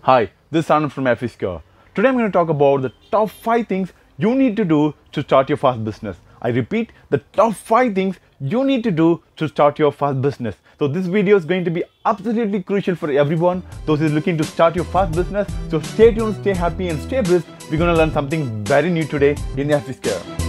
Hi, this is Anand from FESquare. Today I'm going to talk about the top 5 things you need to do to start your first business. I repeat, the top 5 things you need to do to start your first business. So this video is going to be absolutely crucial for everyone, those who are looking to start your first business. So stay tuned, stay happy and stay brisk. We're going to learn something very new today in FESquare.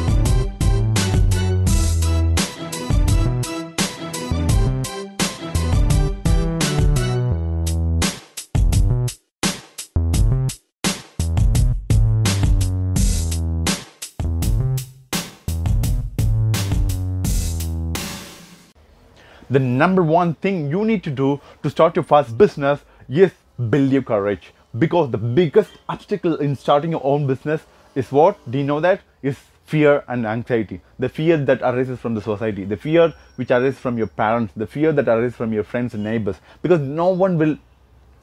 The number one thing you need to do to start your first business is build your courage, because the biggest obstacle in starting your own business is what? Do you know that? Is fear and anxiety. The fear that arises from the society, the fear which arises from your parents, the fear that arises from your friends and neighbors, because no one will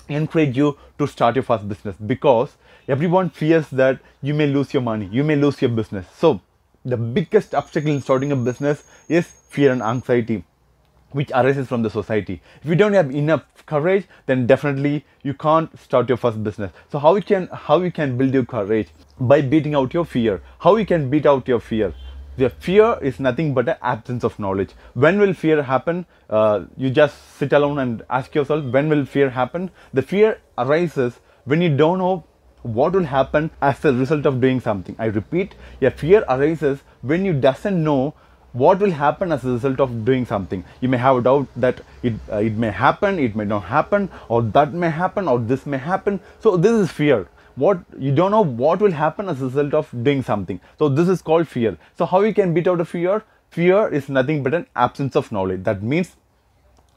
encourage you to start your first business, because everyone fears that you may lose your money, you may lose your business. So the biggest obstacle in starting a business is fear and anxiety, which arises from the society. If you don't have enough courage, then definitely you can't start your first business. So how you can build your courage? By beating out your fear. How you can beat out your fear? The fear is nothing but an absence of knowledge. When will fear happen? You just sit alone and ask yourself, when will fear happen? The fear arises when you don't know what will happen as a result of doing something. I repeat, a fear arises when you doesn't know what will happen as a result of doing something. You may have a doubt that it may happen, it may not happen, or that may happen, or this may happen. So this is fear. What you don't know what will happen as a result of doing something. So this is called fear. So how you can beat out a fear? Fear is nothing but an absence of knowledge. That means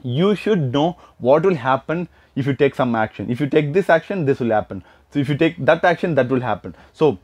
you should know what will happen if you take some action. If you take this action, this will happen. So if you take that action, that will happen. So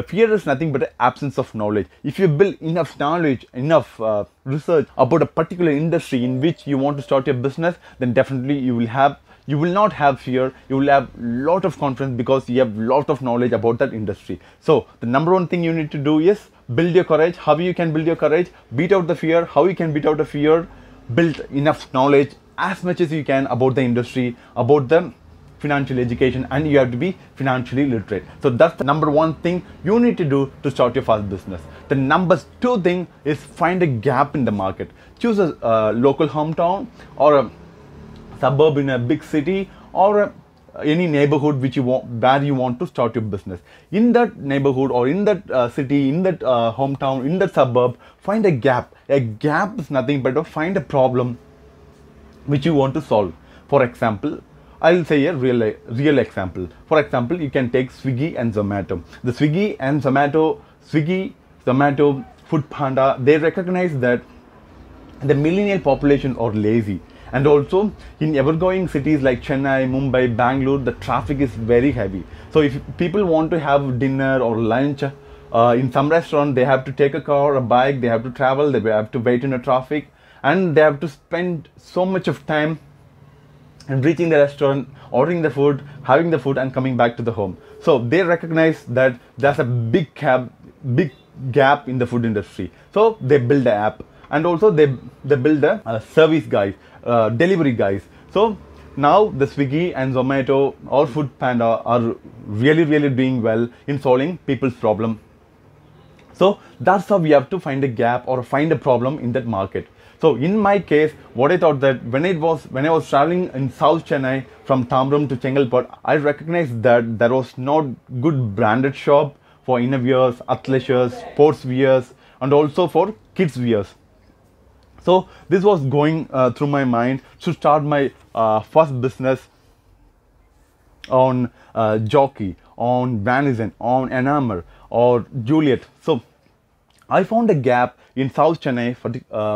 fear is nothing but an absence of knowledge. If you build enough knowledge, enough research about a particular industry in which you want to start your business, then definitely you will not have fear. You will have lot of confidence because you have lot of knowledge about that industry. So the number one thing you need to do is build your courage. How you can build your courage? Beat out the fear. How you can beat out the fear? Build enough knowledge as much as you can about the industry, about the financial education, and you have to be financially literate. So that's the number one thing you need to do to start your first business. The number two thing is find a gap in the market. Choose a local hometown or a suburb in a big city, or any neighborhood which you want, where you want to start your business. In that neighborhood or in that city, in that hometown, in that suburb, find a gap. A gap is nothing but find a problem which you want to solve. For example, I'll say a real example. For example, you can take Swiggy and Zomato. The Swiggy, Zomato, Food Panda, they recognize that the millennial population are lazy. And also in ever-growing cities like Chennai, Mumbai, Bangalore, the traffic is very heavy. So if people want to have dinner or lunch in some restaurant, they have to take a car, a bike, they have to travel, they have to wait in a traffic, and they have to spend so much of time and reaching the restaurant, ordering the food, having the food, and coming back to the home. So they recognize that there's a big gap in the food industry. So they build an app, and also they build a service guys, delivery guys. So now the Swiggy and Zomato or Food Panda are really doing well in solving people's problem. So that's how we have to find a gap or find a problem in that market. So in my case, what I thought that when I was traveling in South Chennai from Tamrum to Chengalpet, I recognized that there was not good branded shop for innerwears, athleisure, sports wears, and also for kids wears. So this was going through my mind to start my first business on Jockey, on Vanison, on Enamer, or Juliet. So I found a gap in South Chennai,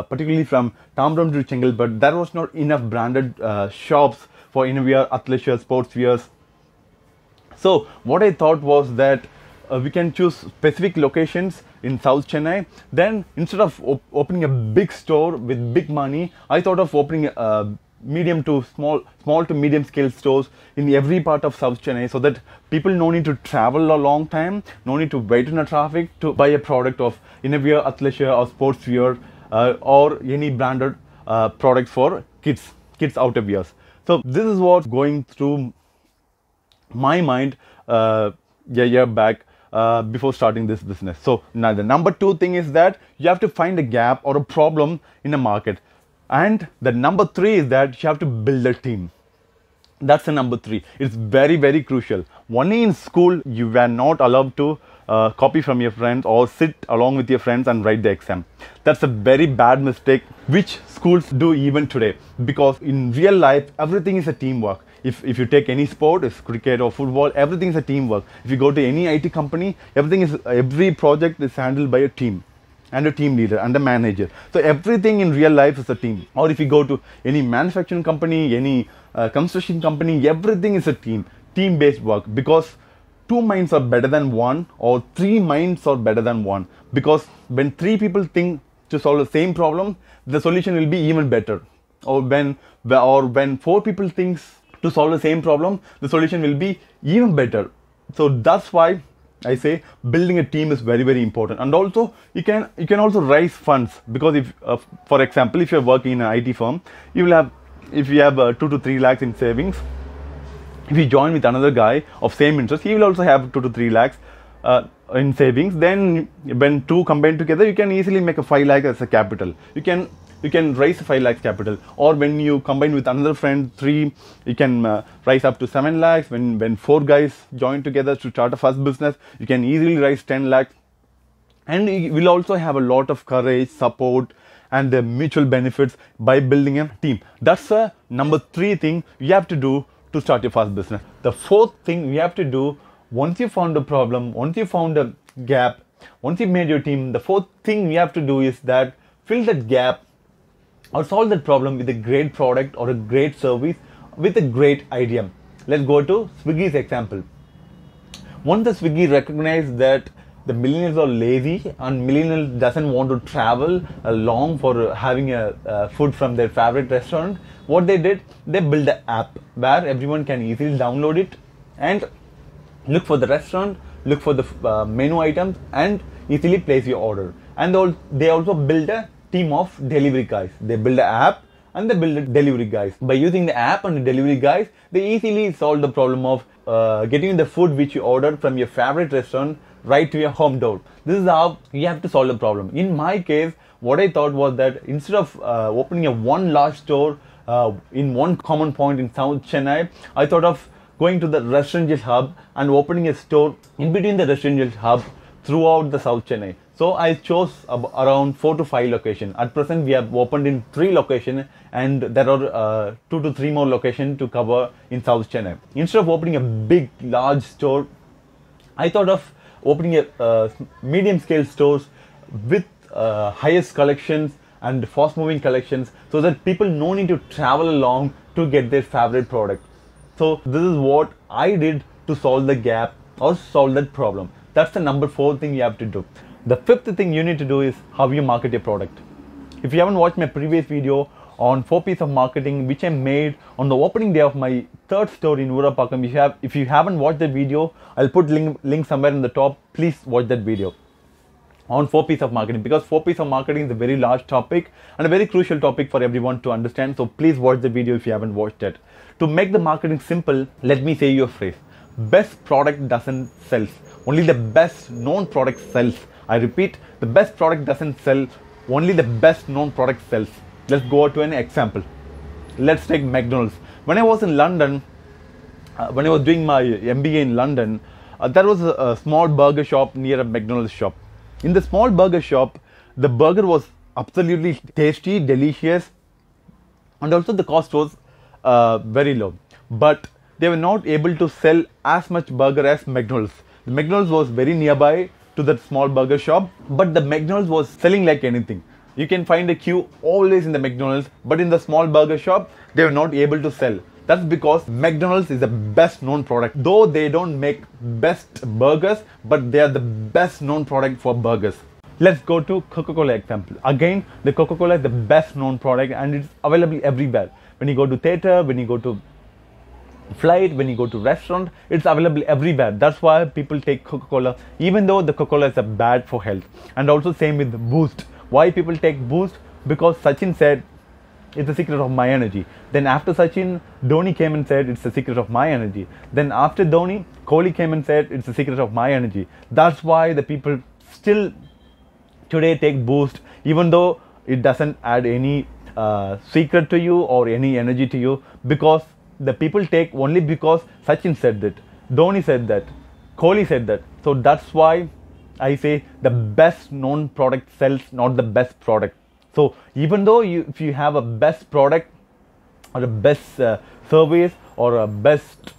particularly from Tamrum to Chengalpet. There was not enough branded shops for innerwear, athleisure, sports wears. So what I thought was that we can choose specific locations in South Chennai. Then instead of opening a big store with big money, I thought of opening medium to small to medium scale stores in every part of South Chennai, so that people no need to travel a long time, no need to wait in a traffic to buy a product of innerwear, athleisure, or sportswear, or any branded product for kids outerwears. So this is what's going through my mind a year back before starting this business. So now the number two thing is that you have to find a gap or a problem in the market. And the number three is that you have to build a team. That's the number three. It's very, very crucial. Only in school you were not allowed to copy from your friends or sit along with your friends and write the exam. That's a very bad mistake which schools do even today, because in real life everything is a teamwork. If you take any sport, it's cricket or football, everything is a teamwork. If you go to any IT company, every project is handled by a team and a team leader and a manager. So everything in real life is a team. Or if you go to any manufacturing company, any construction company, everything is a team-based work, because two minds are better than one, or three minds are better than one, because when three people think to solve the same problem, the solution will be even better. Or when four people thinks to solve the same problem, the solution will be even better. So that's why I say building a team is very, very important. And also you can also raise funds, because if for example, if you're working in an IT firm, you will have, if you have 2 to 3 lakhs in savings, if you join with another guy of same interest, he will also have 2 to 3 lakhs in savings. Then when two combine together, you can easily make a 5 lakh as a capital. You can raise 5 lakhs capital. Or when you combine with another friend, 3, you can raise up to 7 lakhs. When 4 guys join together to start a first business, you can easily raise 10 lakhs. And you will also have a lot of courage, support, and the mutual benefits by building a team. That's the number 3 thing you have to do to start your first business. The 4th thing you have to do, once you found a problem, once you found a gap, once you made your team, the 4th thing you have to do is that fill that gap or solve that problem with a great product or a great service with a great idea. Let's go to Swiggy's example. Once the Swiggy recognized that the millennials are lazy and millennials doesn't want to travel long for having a food from their favorite restaurant, what they did, they built an app where everyone can easily download it and look for the restaurant, look for the menu items, and easily place your order. And they also build a team of delivery guys. They build an app and they build delivery guys. By using the app and the delivery guys, they easily solve the problem of getting the food which you ordered from your favorite restaurant right to your home door. This is how you have to solve the problem. In my case, what I thought was that instead of opening a one large store in one common point in South Chennai, I thought of going to the residential hub and opening a store in between the residential hub throughout the South Chennai. So I chose around 4 to 5 locations. At present, we have opened in 3 locations, and there are 2 to 3 more locations to cover in South Chennai. Instead of opening a big, large store, I thought of opening a medium scale stores with highest collections and fast moving collections, so that people no need to travel along to get their favorite product. So this is what I did to solve the gap or solve that problem. That's the number 4 thing you have to do. The 5th thing you need to do is how you market your product. If you haven't watched my previous video on 4 P's of marketing, which I made on the opening day of my 3rd store in Urapakam, if you haven't watched that video, I'll put link somewhere in the top. Please watch that video on 4 P's of marketing, because 4 P's of marketing is a very large topic and a very crucial topic for everyone to understand. So please watch the video if you haven't watched it. To make the marketing simple, let me say you a phrase: best product doesn't sell, only the best known product sells. I repeat, the best product doesn't sell, only the best known product sells. Let's go to an example. Let's take McDonald's. When I was in London, when I was doing my MBA in London, there was a small burger shop near a McDonald's shop. In the small burger shop, the burger was absolutely tasty, delicious, and also the cost was very low. But they were not able to sell as much burger as McDonald's. The McDonald's was very nearby to that small burger shop, but the McDonald's was selling like anything. You can find a queue always in the McDonald's, but in the small burger shop, they were not able to sell. That's because McDonald's is the best known product. Though they don't make best burgers, but they are the best known product for burgers. Let's go to Coca-Cola example. Again, the Coca-Cola is the best known product and it's available everywhere. When you go to theater, when you go to flight, when you go to restaurant, it's available everywhere. That's why people take Coca-Cola, even though the Coca-Cola is bad for health. And also same with Boost. Why people take Boost? Because Sachin said it's the secret of my energy. Then after Sachin, Dhoni came and said, it's the secret of my energy. Then after Dhoni, Kohli came and said, it's the secret of my energy. That's why the people still today take Boost, even though it doesn't add any secret to you or any energy to you, because the people take only because Sachin said that, Dhoni said that, Kohli said that. So that's why I say the best known product sells, not the best product. So even though if you have a best product or a best service or a best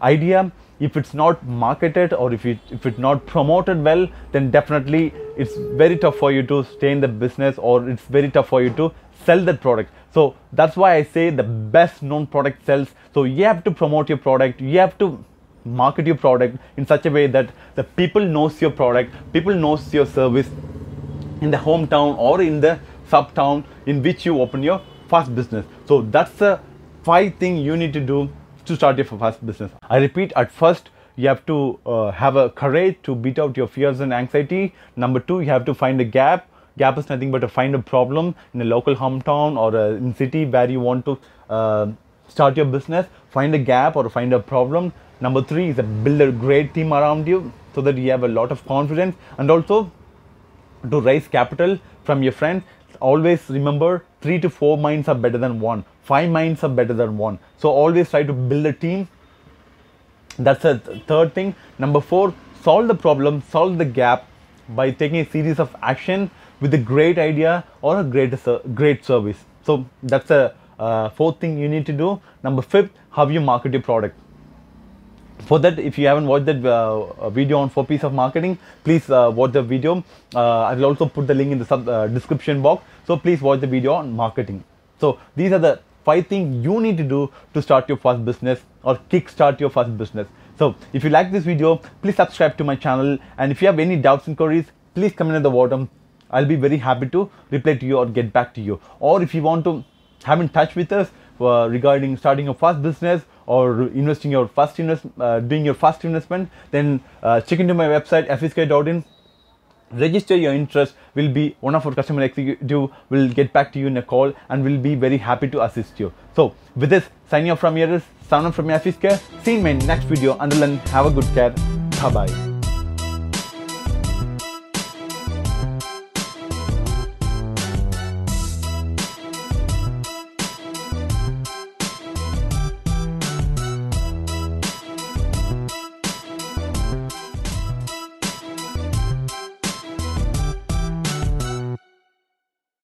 idea, if it's not marketed or if it's not promoted well, then definitely it's very tough for you to stay in the business, or it's very tough for you to sell that product. So that's why I say the best known product sells. So you have to promote your product, you have to market your product in such a way that the people knows your product, people knows your service in the hometown or in the sub town in which you open your first business. So that's the 5 things you need to do to start your first business. I repeat, at first you have to have a courage to beat out your fears and anxiety. Number 2, you have to find a gap. Gap is nothing but to find a problem in a local hometown or in city where you want to start your business. Find a gap or find a problem. Number 3 is build a great team around you so that you have a lot of confidence, and also to raise capital from your friends. Always remember, 3 to 4 minds are better than 1. 5 minds are better than 1. So always try to build a team. That's the third thing. Number 4, solve the problem, solve the gap by taking a series of action with a great idea or a great service. So that's the 4th thing you need to do. Number 5th, how you market your product. For that, if you haven't watched that video on 4 P's of marketing, please watch the video. I will also put the link in the description box. So please watch the video on marketing. So these are the 5 things you need to do to start your first business or kickstart your first business. So if you like this video, please subscribe to my channel. And if you have any doubts and queries, please comment at the bottom. I'll be very happy to reply to you or get back to you. Or if you want to have in touch with us regarding starting your first business or investing your first doing your first investment, then check into my website FESquare.in. Register your interest. Will be one of our customer executive will get back to you in a call and will be very happy to assist you. So with this, signing off from here is Sanan from FESquare. See you in my next video. Until then, have a good care. Bye bye.